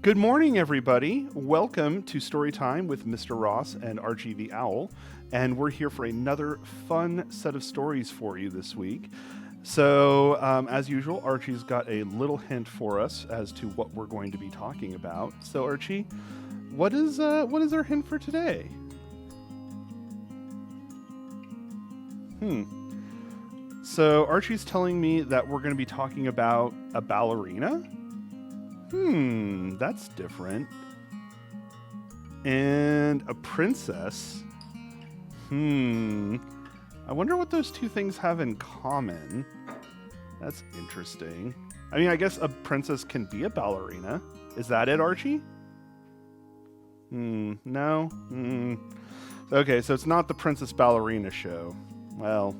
Good morning, everybody. Welcome to Storytime with Mr. Ross and Archie the Owl. And we're here for another fun set of stories for you this week. So, as usual, Archie's got a little hint for us as to what we're going to be talking about. So, Archie, what is our hint for today? So, Archie's telling me that we're going to be talking about a ballerina? That's different. And a princess? I wonder what those two things have in common. That's interesting. I mean, I guess a princess can be a ballerina. Is that it, Archie? No? Okay, so it's not the Princess Ballerina show. Well,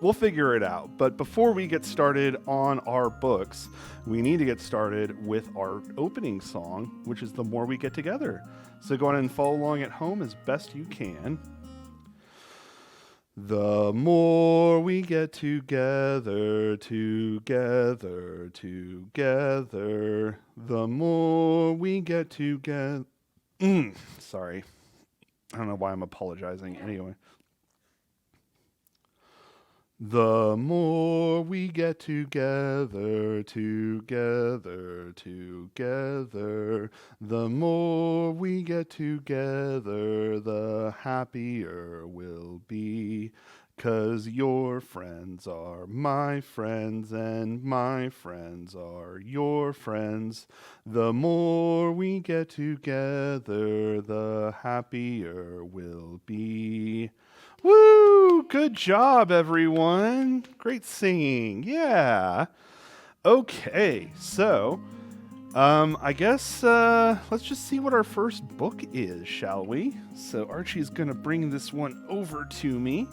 we'll figure it out. But before we get started on our books, we need to get started with our opening song, which is The More We Get Together. So go on and follow along at home as best you can. The more we get together, together, together, the more we get together. Sorry. I don't know why I'm apologizing. Anyway. The more we get together, together, together, the more we get together, the happier we'll be. 'Cause your friends are my friends and my friends are your friends. The more we get together, the happier we'll be. Woo! Good job, everyone. Great singing. Yeah. Okay, so I guess let's just see what our first book is, shall we? So Archie's going to bring this one over to me.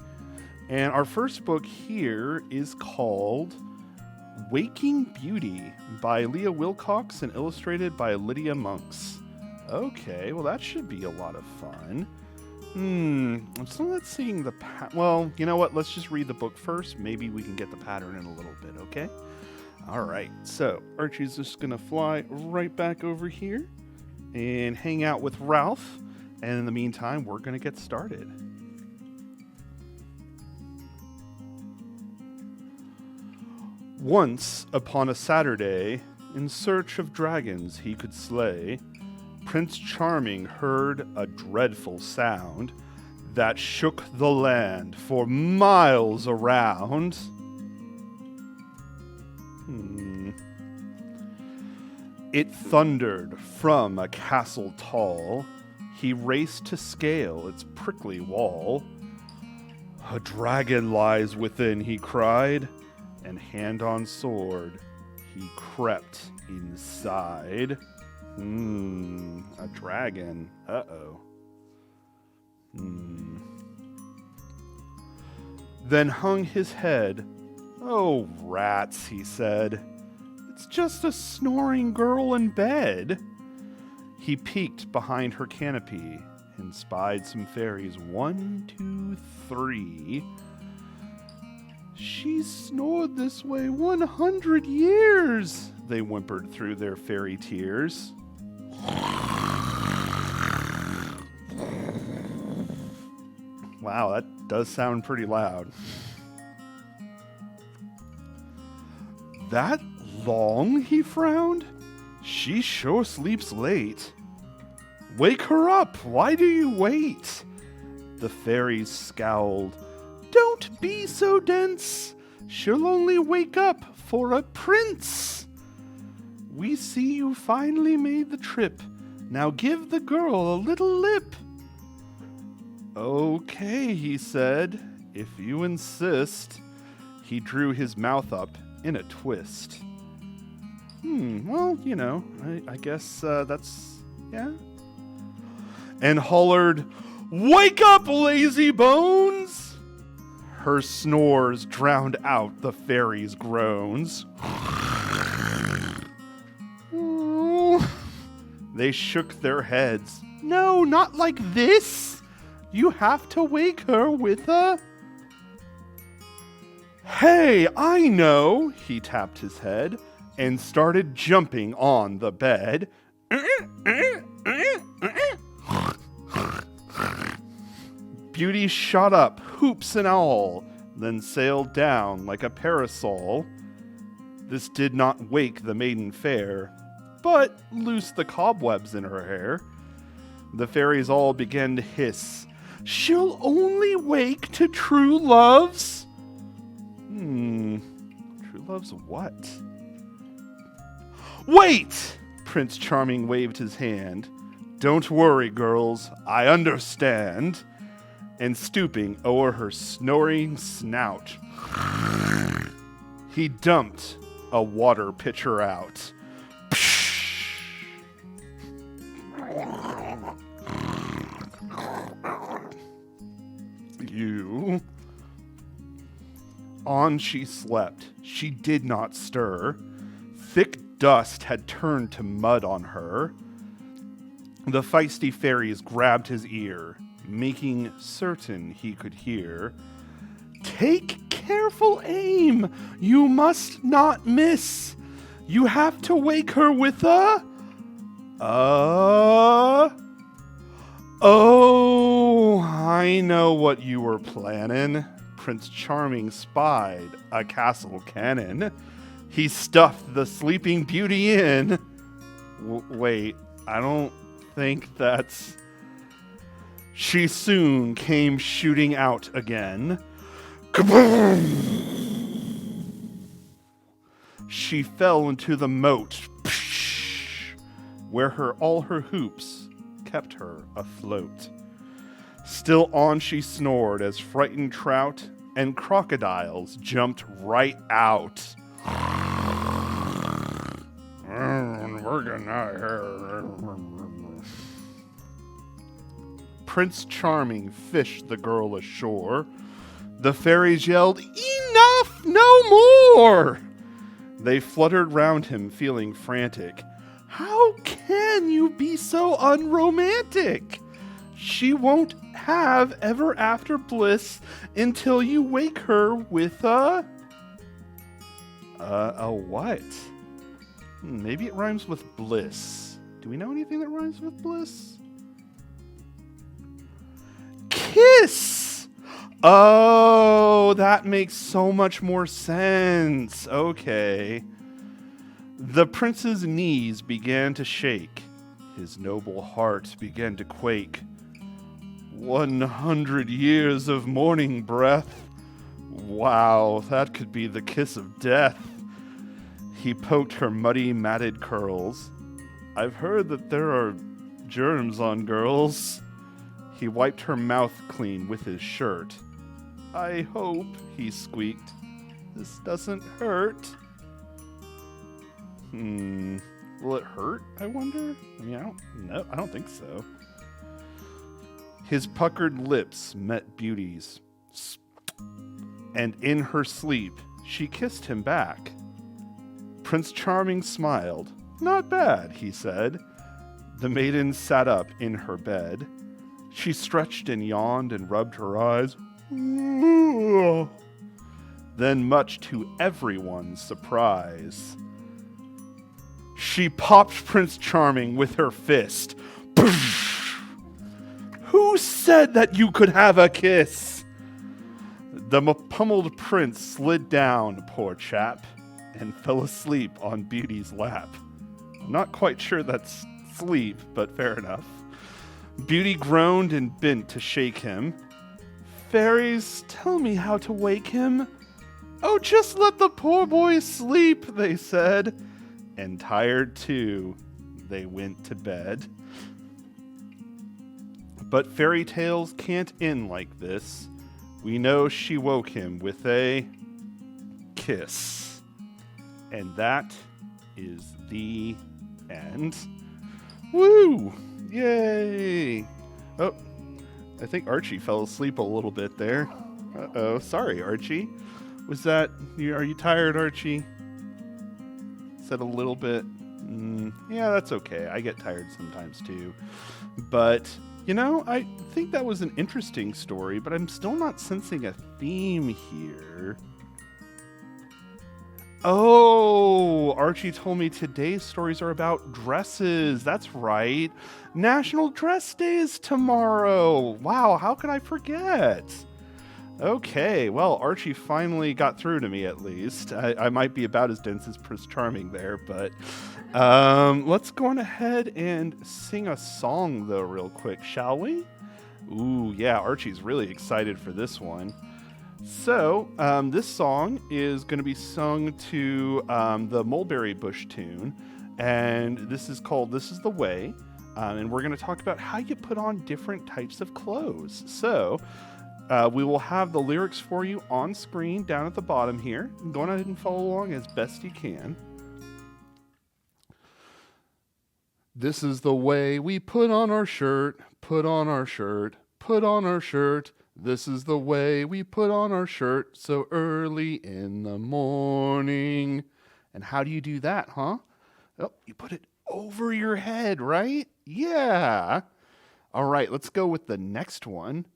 And our first book here is called Waking Beauty by Leah Wilcox and illustrated by Lydia Monks. Okay, well that should be a lot of fun. I'm still not seeing the well, you know what? Let's just read the book first. Maybe we can get the pattern in a little bit, okay? All right, so Archie's just going to fly right back over here and hang out with Ralph. And in the meantime, we're going to get started. Once upon a Saturday, in search of dragons he could slay, Prince Charming heard a dreadful sound that shook the land for miles around. It thundered from a castle tall. He raced to scale its prickly wall. A dragon lies within, he cried, and hand on sword, he crept inside. A dragon. Uh-oh. Then hung his head. Oh, rats, he said. It's just a snoring girl in bed. He peeked behind her canopy and spied some fairies. 1, 2, 3. She's snored this way 100 years, they whimpered through their fairy tears. Wow, that does sound pretty loud. That long, he frowned. She sure sleeps late. Wake her up, why do you wait? The fairies scowled. Don't be so dense. She'll only wake up for a prince. We see you finally made the trip. Now give the girl a little lip. Okay, he said, if you insist. He drew his mouth up in a twist. Well, you know, I guess that's, yeah. And hollered, wake up, lazy bones! Her snores drowned out the fairies' groans. They shook their heads. No, not like this. You have to wake her with a... Hey, I know, he tapped his head and started jumping on the bed. Beauty shot up, hoops and all, then sailed down like a parasol. This did not wake the maiden fair, but loosed the cobwebs in her hair. The fairies all began to hiss, "She'll only wake to true love's..." True love's what? "Wait!" Prince Charming waved his hand. "Don't worry, girls, I understand." And stooping o'er her snoring snout, he dumped a water pitcher out. You. On she slept. She did not stir. Thick dust had turned to mud on her. The feisty fairies grabbed his ear, making certain he could hear. "Take careful aim. You must not miss. You have to wake her with a... Oh, I know what you were planning." Prince Charming spied a castle cannon. He stuffed the sleeping beauty in. Wait, I don't think that's... She soon came shooting out again. Kaboom! She fell into the moat, where all her hoops kept her afloat. Still on she snored as frightened trout, and crocodiles jumped right out. Prince Charming fished the girl ashore. The fairies yelled, "Enough! No more!" They fluttered round him, feeling frantic. "How can you be so unromantic? She won't have ever after bliss until you wake her with a what? Maybe it rhymes with bliss. Do we know anything that rhymes with bliss? Kiss! Oh, that makes so much more sense. Okay. The prince's knees began to shake. His noble heart began to quake. 100 years of morning breath. Wow, that could be the kiss of death. He poked her muddy, matted curls. "I've heard that there are germs on girls." He wiped her mouth clean with his shirt. "I hope," he squeaked, "this doesn't hurt." Will it hurt, I wonder? I mean, I don't think so. His puckered lips met Beauty's, and in her sleep, she kissed him back. Prince Charming smiled. "Not bad," he said. The maiden sat up in her bed. She stretched and yawned and rubbed her eyes. Then, much to everyone's surprise, she popped Prince Charming with her fist. "Who said that you could have a kiss?" The pummeled prince slid down, poor chap, and fell asleep on Beauty's lap. I'm not quite sure that's sleep, but fair enough. Beauty groaned and bent to shake him. "Fairies, tell me how to wake him." "Oh, just let the poor boy sleep," they said. And tired too, they went to bed. But fairy tales can't end like this. We know she woke him with a kiss. And that is the end. Woo! Yay! Oh, I think Archie fell asleep a little bit there. Uh-oh, sorry, Archie. Was that... Are you tired, Archie? Said a little bit. Yeah, that's okay. I get tired sometimes too. But, I think that was an interesting story, but I'm still not sensing a theme here. Oh, Archie told me today's stories are about dresses. That's right. National Dress Day is tomorrow. Wow, how could I forget? Okay, well, Archie finally got through to me at least. I might be about as dense as Prince Charming there, but let's go on ahead and sing a song, though, real quick, shall we? Ooh, yeah, Archie's really excited for this one. So, this song is going to be sung to the Mulberry Bush tune, and this is called This Is the Way, and we're going to talk about how you put on different types of clothes. So, we will have the lyrics for you on screen down at the bottom here. Go on ahead and follow along as best you can. This is the way we put on our shirt, put on our shirt, put on our shirt. This is the way we put on our shirt so early in the morning. And how do you do that, huh? Oh, you put it over your head, right? Yeah. All right, let's go with the next one.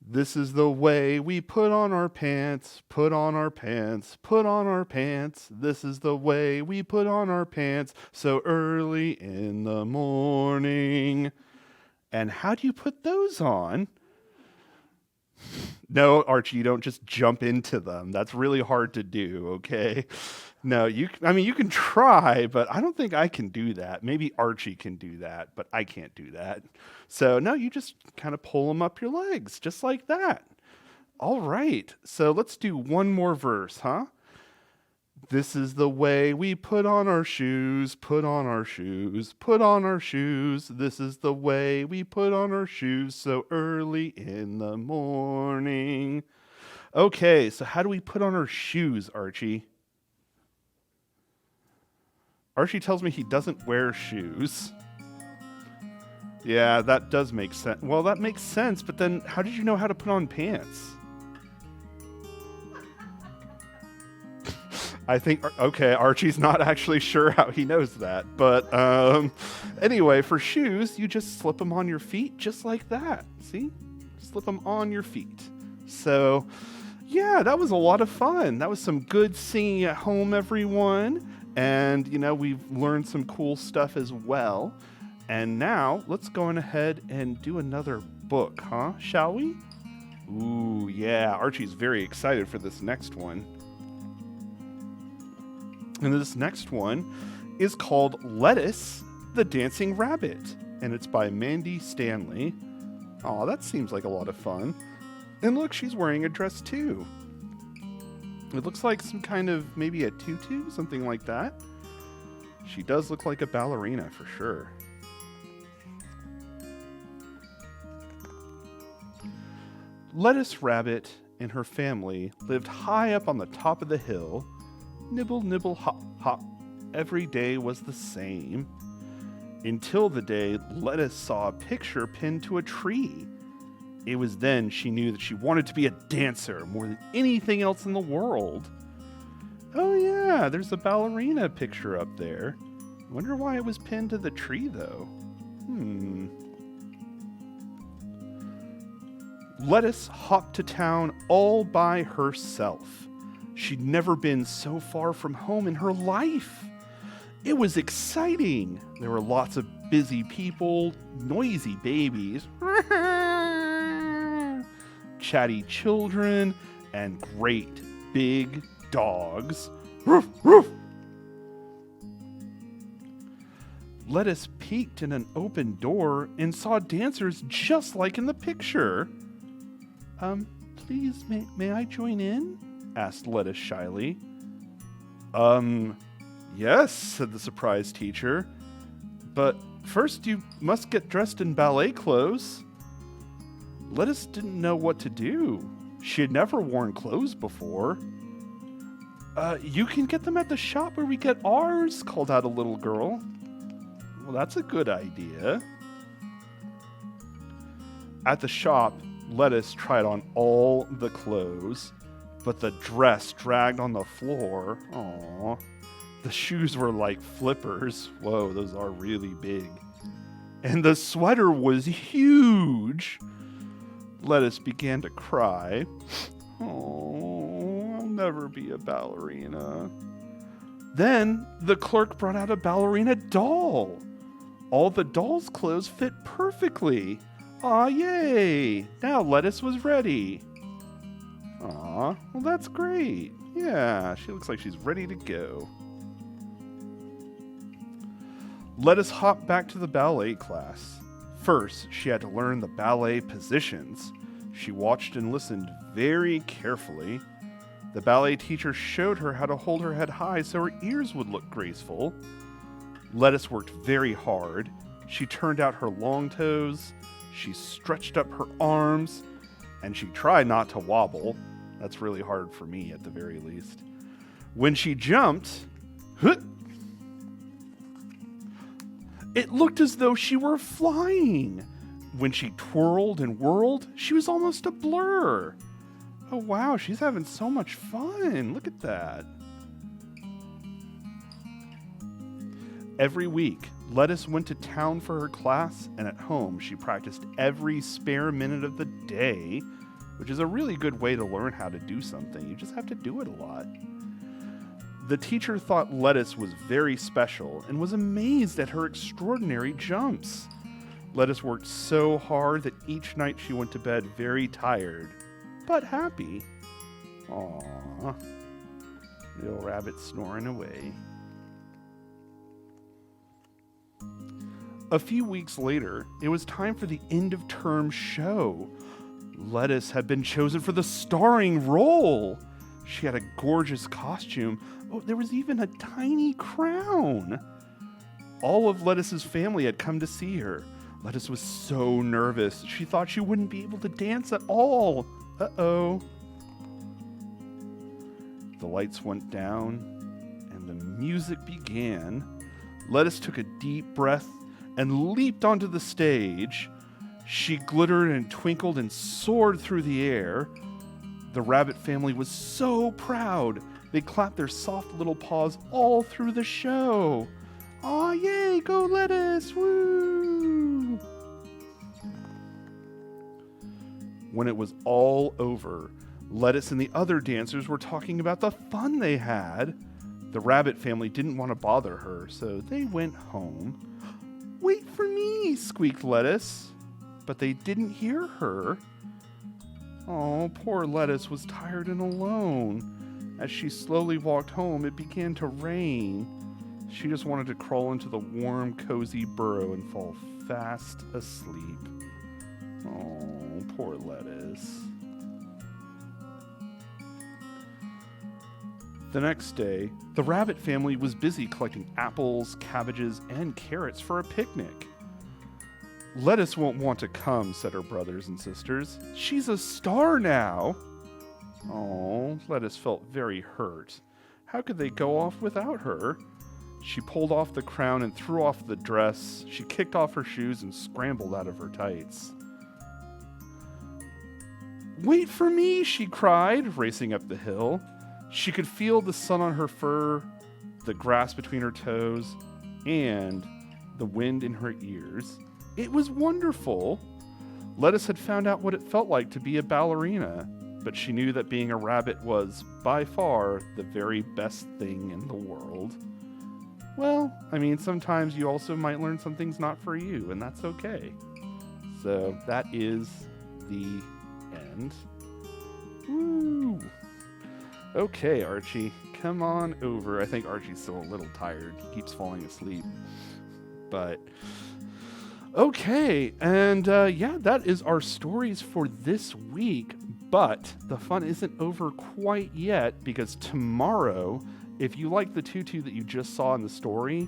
This is the way we put on our pants, put on our pants, put on our pants. This is the way we put on our pants so early in the morning. And how do you put those on? No, Archie, you don't just jump into them. That's really hard to do, okay? No, you can try, but I don't think I can do that. Maybe Archie can do that, but I can't do that. So, no, you just kind of pull them up your legs, just like that. All right, so let's do one more verse, huh? This is the way we put on our shoes, put on our shoes, put on our shoes. This is the way we put on our shoes so early in the morning. Okay, so how do we put on our shoes, Archie? Archie tells me he doesn't wear shoes. Yeah, that does make sense. Well, that makes sense, but then how did you know how to put on pants? I think, okay, Archie's not actually sure how he knows that. But anyway, for shoes, you just slip them on your feet just like that. See? Slip them on your feet. So, yeah, that was a lot of fun. That was some good singing at home, everyone. And, we've learned some cool stuff as well. And now, let's go on ahead and do another book, huh? Shall we? Ooh, yeah, Archie's very excited for this next one. And this next one is called Lettice, the Dancing Rabbit. And it's by Mandy Stanley. Aw, that seems like a lot of fun. And look, she's wearing a dress too. It looks like some kind of, maybe a tutu, something like that. She does look like a ballerina for sure. Lettice Rabbit and her family lived high up on the top of the hill. Nibble, nibble, hop, hop. Every day was the same. Until the day Lettice saw a picture pinned to a tree. It was then she knew that she wanted to be a dancer more than anything else in the world. Oh yeah, there's a ballerina picture up there. Wonder why it was pinned to the tree though. Lettice hopped to town all by herself. She'd never been so far from home in her life. It was exciting. There were lots of busy people, noisy babies, chatty children, and great big dogs. Roof, roof. Lettice peeked in an open door and saw dancers just like in the picture. Please, may I join in? Asked Lettice shyly. Yes, said the surprised teacher. But first you must get dressed in ballet clothes. Lettice didn't know what to do. She had never worn clothes before. You can get them at the shop where we get ours, called out a little girl. Well, that's a good idea. At the shop, Lettice tried on all the clothes, but the dress dragged on the floor. Aww. The shoes were like flippers. Whoa, those are really big. And the sweater was huge. Lettice began to cry. Oh, I'll never be a ballerina. Then the clerk brought out a ballerina doll. All the doll's clothes fit perfectly. Aw, yay! Now Lettice was ready. Aw, well that's great. Yeah, she looks like she's ready to go. Lettice hopped back to the ballet class. First, she had to learn the ballet positions. She watched and listened very carefully. The ballet teacher showed her how to hold her head high so her ears would look graceful. Lettice worked very hard. She turned out her long toes, she stretched up her arms, and she tried not to wobble. That's really hard for me at the very least. When she jumped, it looked as though she were flying. When she twirled and whirled, she was almost a blur. Oh wow, she's having so much fun. Look at that. Every week, Lettice went to town for her class, and at home she practiced every spare minute of the day, which is a really good way to learn how to do something. You just have to do it a lot. The teacher thought Lettice was very special and was amazed at her extraordinary jumps. Lettice worked so hard that each night she went to bed very tired, but happy. Aww. Little rabbit snoring away. A few weeks later, it was time for the end-of-term show. Lettice had been chosen for the starring role. She had a gorgeous costume. Oh, there was even a tiny crown. All of Lettice's family had come to see her. Lettice was so nervous. She thought she wouldn't be able to dance at all. Uh-oh. The lights went down, and the music began. Lettice took a deep breath and leaped onto the stage. She glittered and twinkled and soared through the air. The rabbit family was so proud. They clapped their soft little paws all through the show. Aw, yay, go Lettice, woo! When it was all over, Lettice and the other dancers were talking about the fun they had. The rabbit family didn't want to bother her, so they went home. Wait for me, squeaked Lettice. But they didn't hear her. Oh, poor Lettice was tired and alone. As she slowly walked home, it began to rain. She just wanted to crawl into the warm, cozy burrow and fall fast asleep. Oh, poor Lettice. The next day, the rabbit family was busy collecting apples, cabbages, and carrots for a picnic. Lettice won't want to come, said her brothers and sisters. She's a star now. Oh, Lettice felt very hurt. How could they go off without her? She pulled off the crown and threw off the dress. She kicked off her shoes and scrambled out of her tights. Wait for me, she cried, racing up the hill. She could feel the sun on her fur, the grass between her toes, and the wind in her ears. It was wonderful. Lettice had found out what it felt like to be a ballerina, but she knew that being a rabbit was, by far, the very best thing in the world. Well, I mean, sometimes you also might learn something's not for you, and that's okay. So that is the end. Woo! Okay, Archie, come on over. I think Archie's still a little tired. He keeps falling asleep. But, okay, and yeah, that is our stories for this week. But the fun isn't over quite yet, because tomorrow, if you like the tutu that you just saw in the story,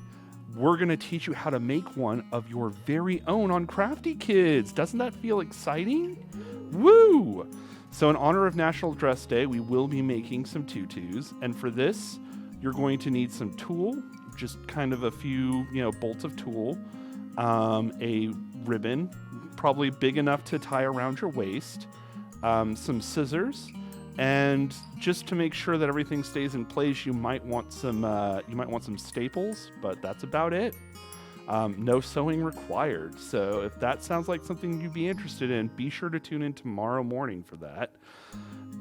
we're going to teach you how to make one of your very own on Crafty Kids. Doesn't that feel exciting? Woo! So in honor of National Dress Day, we will be making some tutus. And for this, you're going to need some tulle, just kind of a few, bolts of tulle, a ribbon, probably big enough to tie around your waist, some scissors, and just to make sure that everything stays in place, you might want some staples, but that's about it. No sewing required. So if that sounds like something you'd be interested in, be sure to tune in tomorrow morning for that.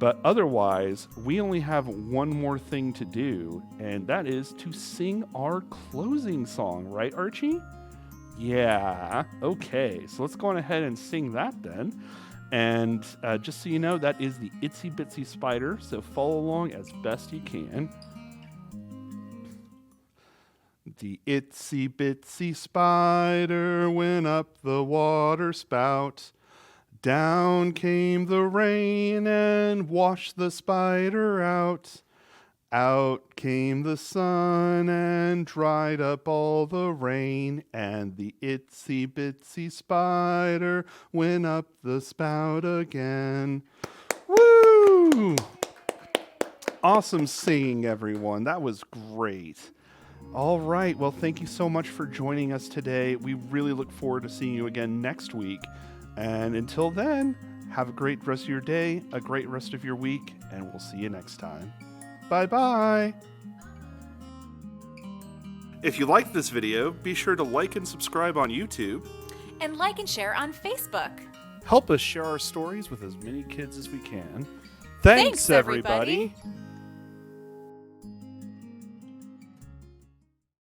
But otherwise, we only have one more thing to do, and that is to sing our closing song, right, Archie? Yeah, okay. So let's go on ahead and sing that then. And just so you know, that is the Itsy Bitsy Spider, so follow along as best you can. The itsy bitsy spider went up the water spout. Down came the rain and washed the spider out. Out came the sun and dried up all the rain, and the itsy bitsy spider went up the spout again. Woo! Awesome singing, everyone. That was great. All right. Well, thank you so much for joining us today. We really look forward to seeing you again next week. And until then, have a great rest of your day, a great rest of your week, and we'll see you next time. Bye-bye. If you liked this video, be sure to like and subscribe on YouTube. And like and share on Facebook. Help us share our stories with as many kids as we can. Thanks everybody.